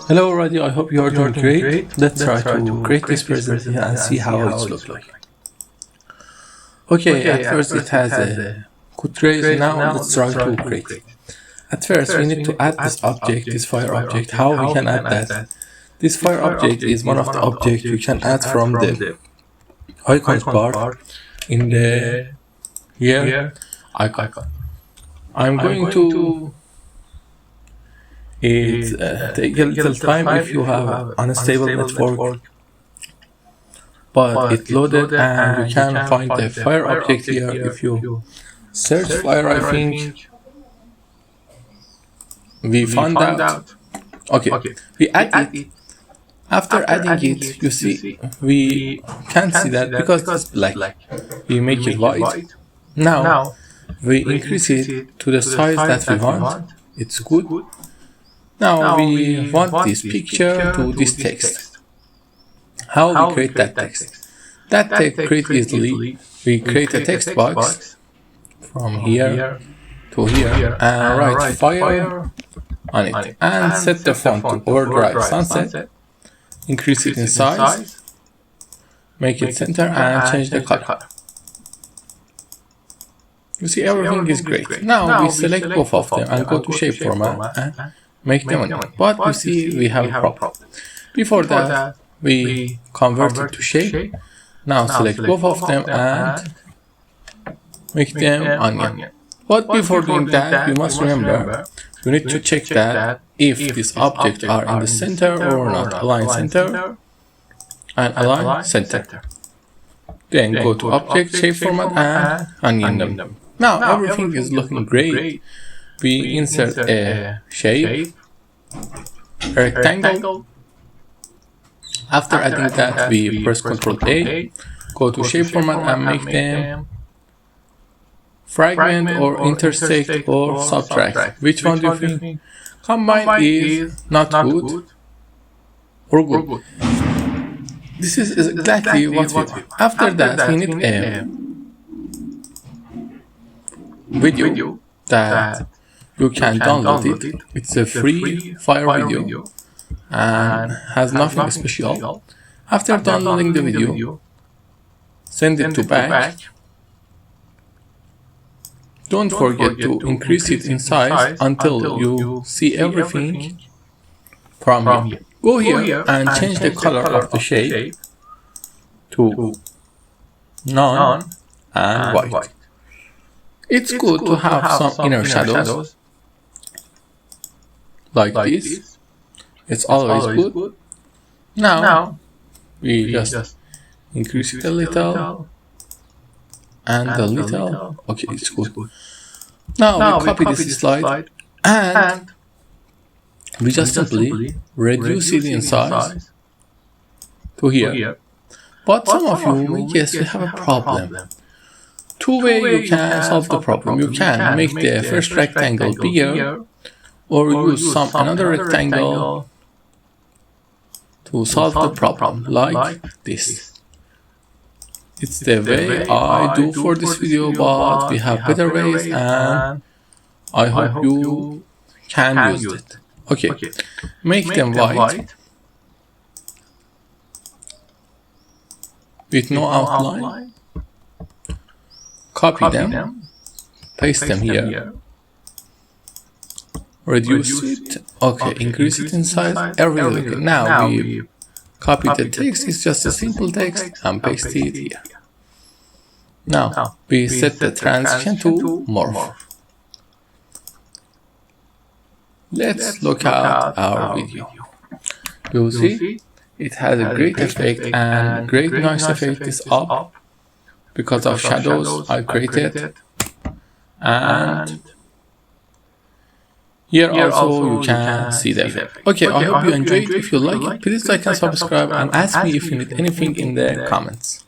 Hello already, I hope you are doing great. Let's try to create this presentation and see how it looks like. Okay, at first it has a code trace. Now let's try to create it. At first we need to add this object, this fire object. How we can add that? This fire object is one of the objects you can add from the icons bar in the here icon. I'm going to take a little time if you have unstable network, but it loaded and you can find the fire object here. If you search fire, I think we found out. Okay, we add it. After adding it, you see we can't see that because it's black. We make it white. Now we increase it to the size that we want. It's good. Now we want this picture to this text. How we create that text? That text create easily. We create a text box from here to here and write fire on it and set the font to overdrive sunset. Increase it in size, make it center and change the color. You see everything is great. Now we select both of them and go to shape format and make them on. But you see we have a problem. Before that we convert it to shape. Now select both of them and make them onion. But before doing that, you must remember you need to check that if these objects are in the center or not. Align center and align center. Then go to object, shape format and onion them. Now everything is looking great. We insert a shape, a rectangle. After adding that, we press Ctrl A, go to shape format and make them fragment or intersect or subtract. Which one do you think? Combine is not good or good. This is exactly what we want. After that, we need a video that you can download it. It's a free fire video and has nothing special. After downloading the video, send it to back. Don't forget to increase it in size until you see everything from here. Go here and change the color of the shape to none and white. It's good to have some inner shadows like this. It's always good. Now we just increase it a little and a little. Okay, it's good. Now we copy this slide and we just simply reduce it in size to here. But some of you may guess we have a problem. Two ways you can solve the problem. You can make the first rectangle bigger or use another rectangle to solve the problem like this. It's the way I do for this video, but we have better ways and I hope you can use it. Okay, make them white with no outline. Copy them, paste them here. Reduce it. Okay, increase it in size. Everything okay. Now we copy the text. It's just a simple text and paste it here. Now we set the transition to morph. Let's look at our video. You see, it has a great effect and great noise effect is up because of shadows I created. And here also you can see the effect. Okay, I hope you enjoyed. If you like it, please like and subscribe and ask me if you need anything in the comments.